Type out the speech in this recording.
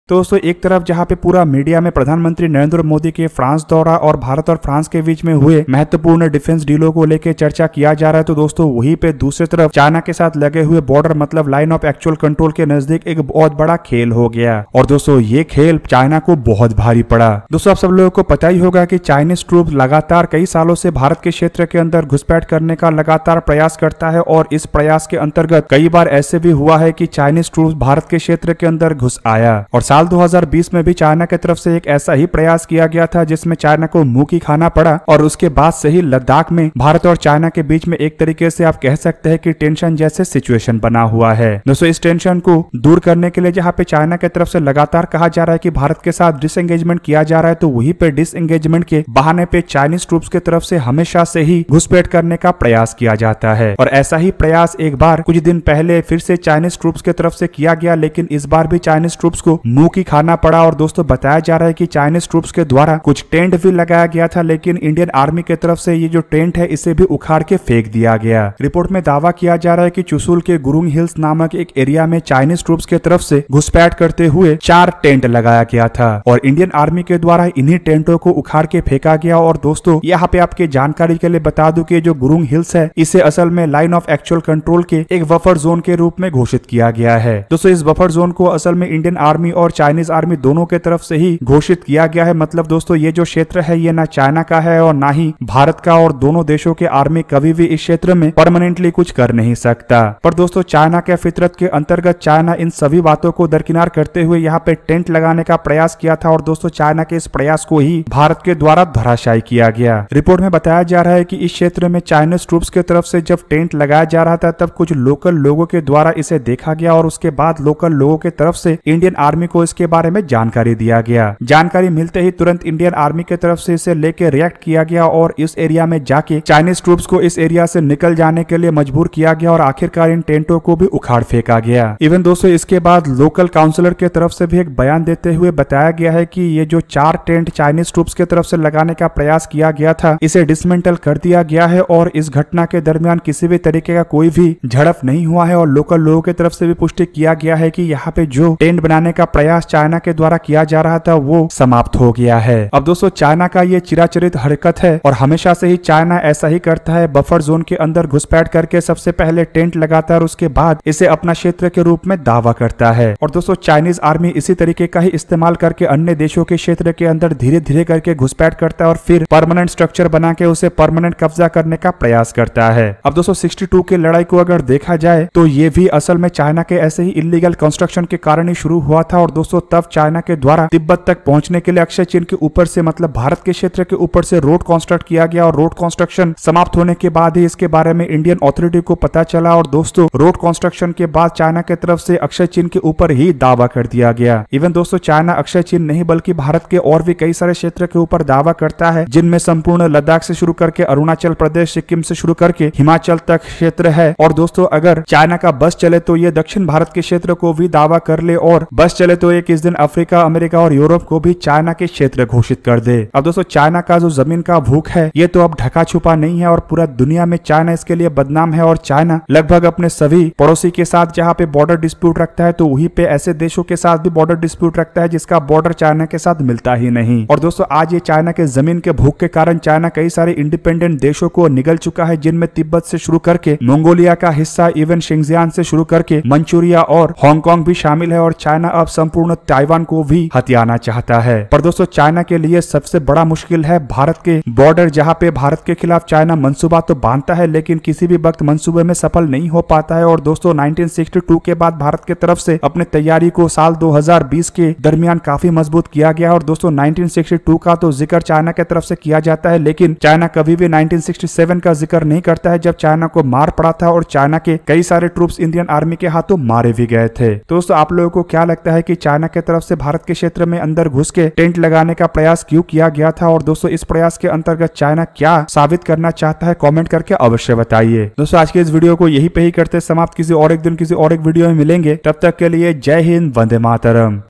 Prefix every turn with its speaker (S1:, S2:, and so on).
S1: तो दोस्तों एक तरफ जहाँ पे पूरा मीडिया में प्रधानमंत्री नरेंद्र मोदी के फ्रांस दौरा और भारत और फ्रांस के बीच में हुए महत्वपूर्ण डिफेंस डीलों को लेकर चर्चा किया जा रहा है, तो दोस्तों वहीं पे दूसरी तरफ चाइना के साथ लगे हुए बॉर्डर मतलब लाइन ऑफ एक्चुअल कंट्रोल के नजदीक एक बहुत बड़ा खेल हो गया। और दोस्तों ये खेल चाइना को बहुत भारी पड़ा। दोस्तों आप सब लोगों को पता ही होगा कि चाइनीज ट्रूप लगातार कई सालों से भारत के क्षेत्र के अंदर घुसपैठ करने का लगातार प्रयास करता है और इस प्रयास के अंतर्गत कई बार ऐसे भी हुआ है कि चाइनीज ट्रूप भारत के क्षेत्र के अंदर घुस आया। और साल 2020 में भी चाइना की तरफ से एक ऐसा ही प्रयास किया गया था जिसमें चाइना को मुंह की खाना पड़ा और उसके बाद से ही लद्दाख में भारत और चाइना के बीच में एक तरीके से आप कह सकते हैं कि टेंशन जैसे सिचुएशन बना हुआ है। दोस्तों इस टेंशन को दूर करने के लिए जहाँ पे चाइना की तरफ से लगातार कहा जा रहा है कि भारत के साथ डिसएंगेजमेंट किया जा रहा है, तो वहीं पे डिसएंगेजमेंट के बहाने पे चाइनीज ट्रूप्स की तरफ से हमेशा से ही घुसपैठ करने का प्रयास किया जाता है। और ऐसा ही प्रयास एक बार कुछ दिन पहले फिर से चाइनीज ट्रूप्स की तरफ से किया गया, लेकिन इस बार भी चाइनीज ट्रूप्स को मुंह की खाना पड़ा। और दोस्तों बताया जा रहा है कि चाइनीज ट्रूप्स के द्वारा कुछ टेंट भी लगाया गया था, लेकिन इंडियन आर्मी की तरफ से ये जो टेंट है इसे भी उखाड़ के फेंक दिया गया। रिपोर्ट में दावा किया जा रहा है कि चुशुल के गुरुंग हिल्स नामक एक एरिया में चाइनीज ट्रूप्स की तरफ से घुसपैठ करते हुए 4 टेंट लगाया गया था और इंडियन आर्मी के द्वारा इन्हीं टेंटों को उखाड़ के फेंका गया। और दोस्तों यहाँ पे आपके जानकारी के लिए बता दूं कि जो गुरुंग हिल्स है इसे असल में लाइन ऑफ एक्चुअल कंट्रोल के एक बफर जोन के रूप में घोषित किया गया है। दोस्तों इस बफर जोन को असल में इंडियन आर्मी और चाइनीज आर्मी दोनों के तरफ से ही घोषित किया गया है। मतलब दोस्तों ये जो क्षेत्र है ये ना चाइना का है और ना ही भारत का, और दोनों देशों के आर्मी कभी भी इस क्षेत्र में परमानेंटली कुछ कर नहीं सकता। पर दोस्तों चाइना के फितरत के अंतर्गत चाइना इन सभी बातों को दरकिनार करते हुए यहाँ पे टेंट लगाने का प्रयास किया था और दोस्तों चाइना के इस प्रयास को ही भारत के द्वारा धराशायी किया गया। रिपोर्ट में बताया जा रहा है कि इस क्षेत्र में चाइनीज ट्रूप्स की तरफ से जब टेंट लगाया जा रहा था तब कुछ लोकल लोगों के द्वारा इसे देखा गया और उसके बाद लोकल लोगों के तरफ से इंडियन आर्मी को इसके बारे में जानकारी दिया गया। जानकारी मिलते ही तुरंत इंडियन आर्मी की तरफ से इसे लेके रिएक्ट किया गया और इस एरिया में जाके चाइनीज ट्रूप्स को इस एरिया से निकल जाने के लिए मजबूर किया गया और आखिरकार इन टेंटों को भी उखाड़ फेंका गया। इवन दोस्तों इसके बाद लोकल काउंसलर के तरफ से भी एक बयान देते हुए बताया गया है कि ये जो 4 टेंट चाइनीज ट्रूप्स की तरफ से लगाने का प्रयास किया गया था इसे डिसमेंटल कर दिया गया है और इस घटना के दरमियान किसी भी तरीके का कोई भी झड़प नहीं हुआ है। और लोकल लोगों की तरफ से भी पुष्टि किया गया है कि यहाँ पे जो टेंट बनाने का प्रयास चाइना के द्वारा किया जा रहा था वो समाप्त हो गया है। अब दोस्तों चाइना का ये चिराचरित हरकत है और हमेशा से ही चाइना ऐसा ही करता है, बफर जोन के अंदर घुसपैठ करके सबसे पहले टेंट लगाता है और उसके बाद इसे अपना क्षेत्र के रूप में दावा करता है। और दोस्तों चाइनीज आर्मी इसी तरीके का ही इस्तेमाल करके अन्य देशों के क्षेत्र के अंदर धीरे धीरे करके घुसपैठ करता है और फिर परमानेंट स्ट्रक्चर बना के उसे परमानेंट कब्जा करने का प्रयास करता है। अब दोस्तों 62 की लड़ाई को अगर देखा जाए तो ये भी असल में चाइना के ऐसे ही इलीगल कंस्ट्रक्शन के कारण ही शुरू हुआ था। और दोस्तों तब चाइना के द्वारा तिब्बत तक पहुंचने के लिए अक्षय चीन के ऊपर से मतलब भारत के क्षेत्र के ऊपर से रोड कंस्ट्रक्ट किया गया और रोड कंस्ट्रक्शन समाप्त होने के बाद ही इसके बारे में इंडियन अथॉरिटी को पता चला और दोस्तों रोड कंस्ट्रक्शन के बाद चाइना की तरफ से अक्षय चीन के ऊपर ही दावा कर दिया गया। इवन दोस्तों चाइना अक्षय चीन नहीं बल्कि भारत के और भी कई सारे क्षेत्र के ऊपर दावा करता है, जिनमें संपूर्ण लद्दाख से शुरू करके अरुणाचल प्रदेश, सिक्किम से शुरू करके हिमाचल तक क्षेत्र है। और दोस्तों अगर चाइना का बस चले तो ये दक्षिण भारत के क्षेत्र को भी दावा कर ले और बस चले तो ये किस दिन अफ्रीका, अमेरिका और यूरोप को भी चाइना के क्षेत्र घोषित कर दे। अब दोस्तों चाइना का जो जमीन का भूख है ये तो अब ढका छुपा नहीं है और पूरा दुनिया में चाइना इसके लिए बदनाम है। और चाइना लगभग अपने सभी पड़ोसी के साथ जहाँ पे बॉर्डर डिस्प्यूट रखता है तो वहीं पे ऐसे देशों के साथ भी बॉर्डर डिस्प्यूट रखता है जिसका बॉर्डर चाइना के साथ मिलता ही नहीं। और दोस्तों आज ये चाइना के जमीन के भूख के कारण चाइना कई सारे इंडिपेंडेंट देशों को निगल चुका है, जिनमें तिब्बत से शुरू करके मंगोलिया का हिस्सा, इवन शिंगजियान से शुरू करके मंचूरिया और हांगकांग भी शामिल है। और चाइना अब संपूर्ण ताइवान को भी हथियाना चाहता है। पर दोस्तों चाइना के लिए सबसे बड़ा मुश्किल है भारत के बॉर्डर, जहाँ पे भारत के खिलाफ चाइना मंसूबा तो बांधता है लेकिन किसी भी वक्त मंसूबे में सफल नहीं हो पाता है। और दोस्तों 1962 के बाद भारत के तरफ से अपने तैयारी को साल 2020 के दरमियान काफी मजबूत किया गया। और दोस्तों 1962 का तो जिक्र चाइना की तरफ से किया जाता है लेकिन चाइना कभी भी 1967 का जिक्र नहीं करता है, जब चाइना को मार पड़ा था और चाइना के कई सारे ट्रूप्स इंडियन आर्मी के हाथों मारे भी गए थे। दोस्तों आप लोगों को क्या लगता है कि चाइना की तरफ से भारत के क्षेत्र में अंदर घुस के टेंट लगाने का प्रयास क्यों किया गया था? और दोस्तों इस प्रयास के अंतर्गत चाइना क्या साबित करना चाहता है? कमेंट करके अवश्य बताइए। दोस्तों आज के इस वीडियो को यही पे ही करते समाप्त। किसी और एक दिन किसी और एक वीडियो में मिलेंगे, तब तक के लिए जय हिंद, वंदे मातरम।